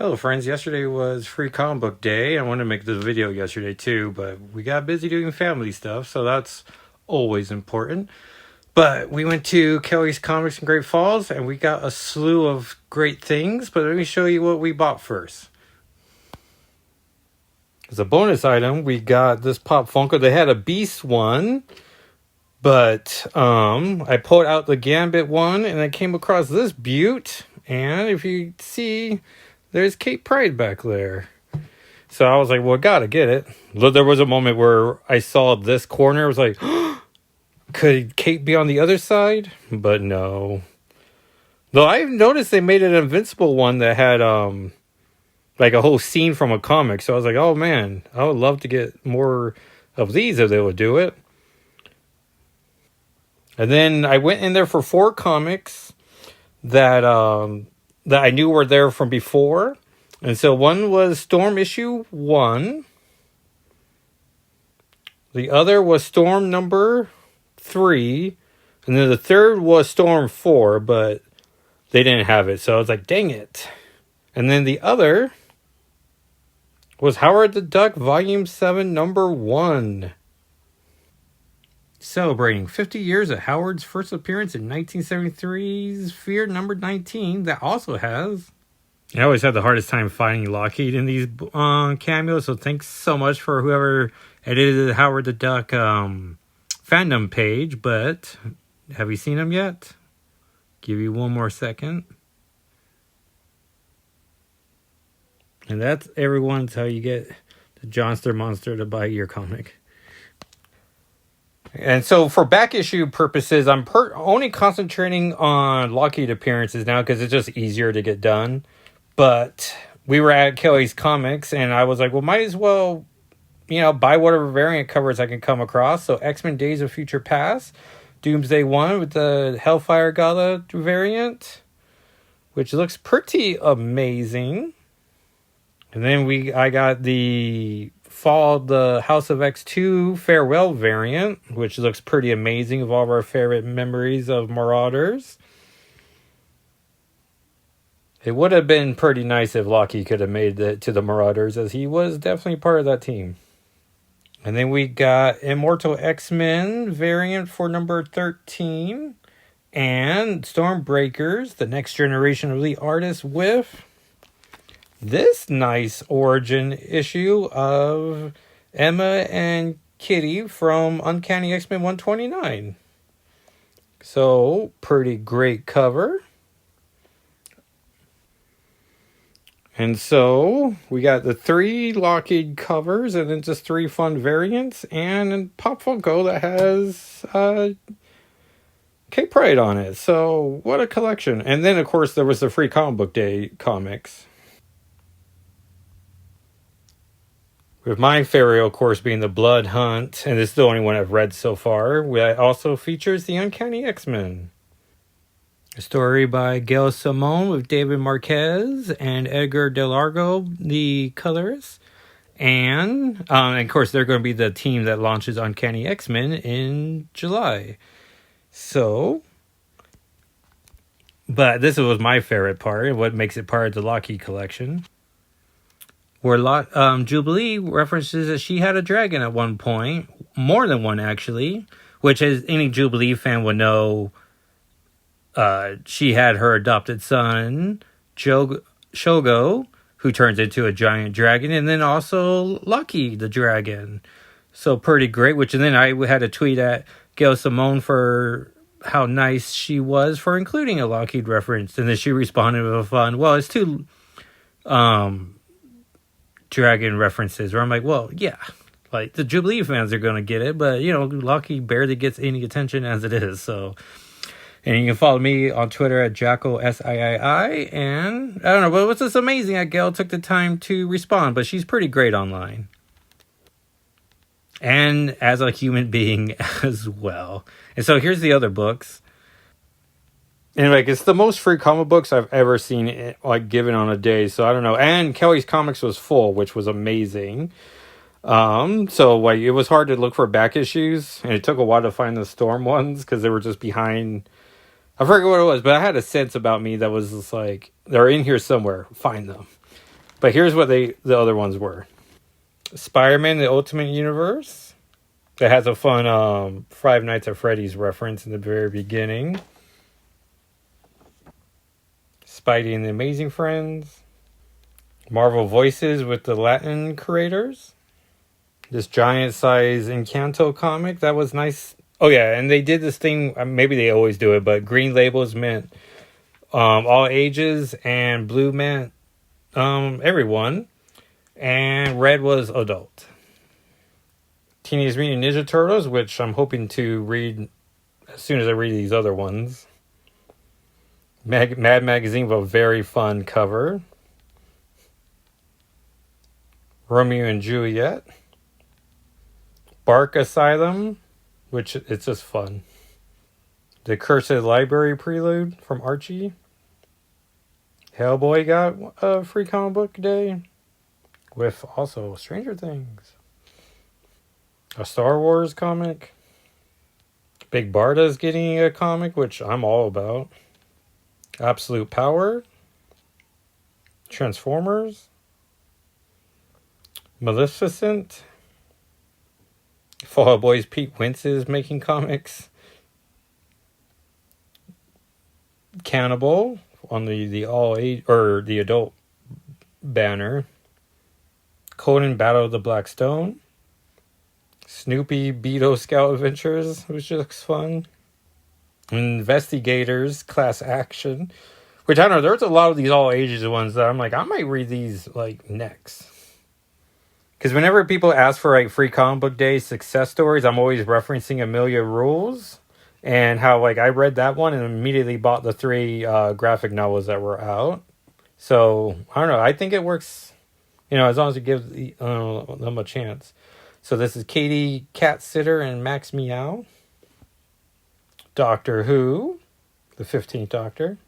Hello friends, yesterday was free comic book day. I wanted to make this video yesterday too, but we got busy doing family stuff, so that's always important. But we went to Kelly's Comics in Great Falls and we got a slew of great things, but let me show you what we bought first. As a bonus item, we got this Pop Funko. They had a Beast one, but I pulled out the Gambit one and I came across this beaut, and if you see, there's Kate Pride back there. So I was like, well, gotta get it. There was a moment where I saw this corner. I was like, could Kate be on the other side? But no. Though I've noticed they made an Invincible one that had like a whole scene from a comic. So I was like, oh man, I would love to get more of these if they would do it. And then I went in there for 4 comics that I knew were there from before. And so one was Storm issue 1. The other was Storm number 3. And then the third was Storm 4, but they didn't have it. So I was like, dang it. And then the other was Howard the Duck Volume 7 number 1. Celebrating 50 years of Howard's first appearance in 1973's Fear number 19, that also has... I always had the hardest time finding Lockheed in these cameos, so thanks so much for whoever edited the Howard the Duck fandom page, but have you seen him yet? Give you one more second. And that's everyone's how you get the Johnster Monster to buy your comic. And so for back issue purposes, I'm only concentrating on Lockheed appearances now because it's just easier to get done. But we were at Kelly's Comics and I was like, well, might as well, buy whatever variant covers I can come across. So X-Men Days of Future Past, Doomsday 1 with the Hellfire Gala variant, which looks pretty amazing. And then I got the the House of X2 Farewell variant, which looks pretty amazing, of all of our favorite memories of Marauders. It would have been pretty nice if Lockheed could have made it to the Marauders, as he was definitely part of that team. And then we got Immortal X-Men variant for number 13, and Stormbreakers, the next generation of the artists, with this nice origin issue of Emma and Kitty from Uncanny X-Men 129. So, pretty great cover. And so, we got the 3 Lockheed covers and then just 3 fun variants and Pop Funko that has Kate Pride on it. So, what a collection. And then, of course, there was the free comic book day comics. With my favorite, of course, being The Blood Hunt, and this is the only one I've read so far, that also features the Uncanny X-Men. A story by Gail Simone with David Marquez and Edgar Delargo, the colors. And of course, they're going to be the team that launches Uncanny X-Men in July. So, but this was my favorite part, and what makes it part of the Lockheed collection, where Jubilee references that she had a dragon at one point, more than one actually, which, as any Jubilee fan would know, she had her adopted son, Shogo, who turns into a giant dragon, and then also Lucky the dragon. So pretty great, and then I had a tweet at Gail Simone for how nice she was for including a Lockheed reference, and then she responded with a fun, well, it's 2 dragon references, where I'm like, well, yeah, like the Jubilee fans are going to get it, but Lockheed barely gets any attention as it is. So, and you can follow me on Twitter at Jackal SIII, and I don't know, but what's this amazing that Gail took the time to respond, but she's pretty great online. And as a human being as well. And so here's the other books. And it's the most free comic books I've ever seen, given on a day. So I don't know. And Kelly's Comics was full, which was amazing. So it was hard to look for back issues, and it took a while to find the Storm ones because they were just behind. I forget what it was, but I had a sense about me that was just like, they're in here somewhere. Find them. But here's what the other ones were. Spider-Man: The Ultimate Universe. That has a fun Five Nights at Freddy's reference in the very beginning. Spidey and the Amazing Friends. Marvel Voices with the Latin creators. This giant size Encanto comic. That was nice. Oh yeah, and they did this thing, maybe they always do it, but green labels meant all ages, and blue meant everyone, and red was adult. Teenage Mutant Ninja Turtles, which I'm hoping to read as soon as I read these other ones. Mad Magazine with a very fun cover. Romeo and Juliet. Bark Asylum, which it's just fun. The Cursed Library Prelude from Archie. Hellboy got a free comic book day with also Stranger Things. A Star Wars comic. Big Barda's getting a comic, which I'm all about. Absolute Power. Transformers. Maleficent. Fall Out Boy's Pete Wentz is making comics. Cannibal on the all age or the adult banner. Conan Battle of the Black Stone. Snoopy Beetle Scout Adventures, which looks fun. Investigators Class Action, which I don't know. There's a lot of these all ages ones that I'm like, I might read these like next. Because whenever people ask for like free comic book day success stories, I'm always referencing Amelia Rules and how like I read that one and immediately bought the 3 graphic novels that were out. So I don't know. I think it works, as long as you give them a chance. So this is Katie Cat Sitter and Max Meow. Doctor Who, the 15th Doctor.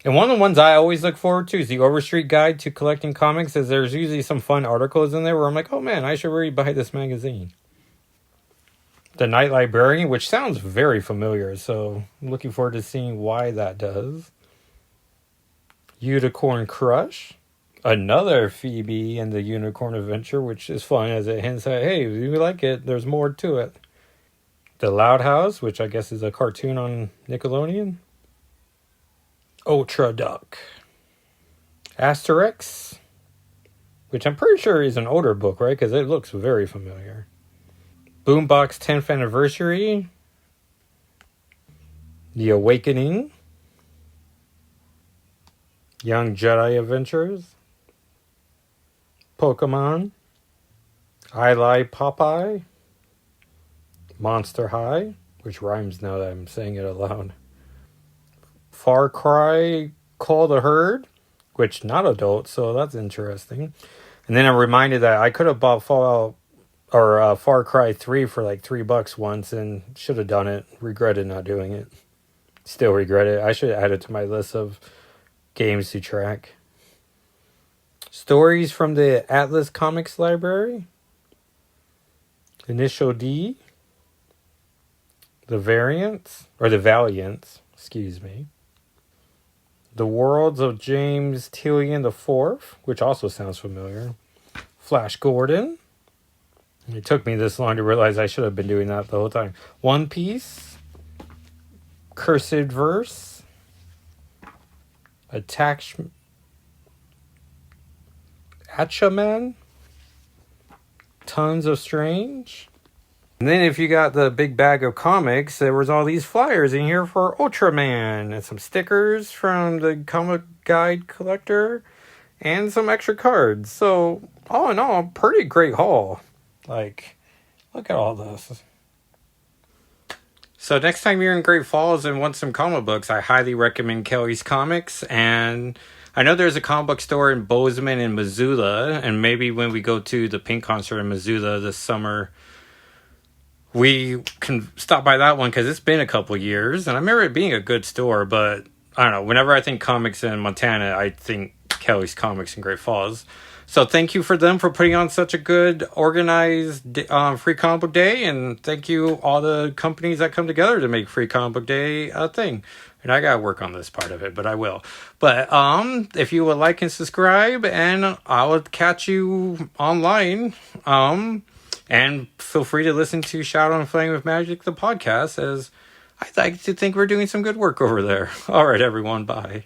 And one of the ones I always look forward to is the Overstreet Guide to Collecting Comics, as there's usually some fun articles in there where I'm like, oh man, I should really buy this magazine. The Night Librarian, which sounds very familiar, so I'm looking forward to seeing why that does. Unicorn Crush. Another Phoebe and the Unicorn Adventure, which is fun as it hints at, hey, if you like it, there's more to it. The Loud House, which I guess is a cartoon on Nickelodeon. Ultra Duck. Asterix, which I'm pretty sure is an older book, right? Because it looks very familiar. Boombox 10th Anniversary. The Awakening. Young Jedi Adventures. Pokemon. I Lie Popeye. Monster High, which rhymes now that I'm saying it aloud. Far Cry Call the Herd, which not adult, so that's interesting. And then I'm reminded that I could have bought Fallout or Far Cry 3 for like $3 once and should have done it. Regretted not doing it. Still regret it. I should add it to my list of games to track. Stories from the Atlas Comics Library. Initial D. The Valiants, excuse me. The Worlds of James Tilian IV, which also sounds familiar. Flash Gordon. It took me this long to realize I should have been doing that the whole time. One Piece. Cursed Verse. Atchaman. Tons of Strange. And then if you got the big bag of comics, there was all these flyers in here for Ultraman and some stickers from the comic guide collector and some extra cards. So all in all, pretty great haul. Like, look at all this. So next time you're in Great Falls and want some comic books, I highly recommend Kelly's Comics. And I know there's a comic book store in Bozeman and Missoula. And maybe when we go to the Pink concert in Missoula this summer, we can stop by that one because it's been a couple years. And I remember it being a good store. But I don't know. Whenever I think comics in Montana, I think Kelly's Comics in Great Falls. So thank you for them for putting on such a good, organized Free Comic Book Day, and thank you all the companies that come together to make Free Comic Book Day a thing. And I gotta work on this part of it, but I will. But if you would like and subscribe, and I will catch you online. And feel free to listen to Shadow and Flame with Magic, the podcast, as I like to think we're doing some good work over there. All right, everyone, bye.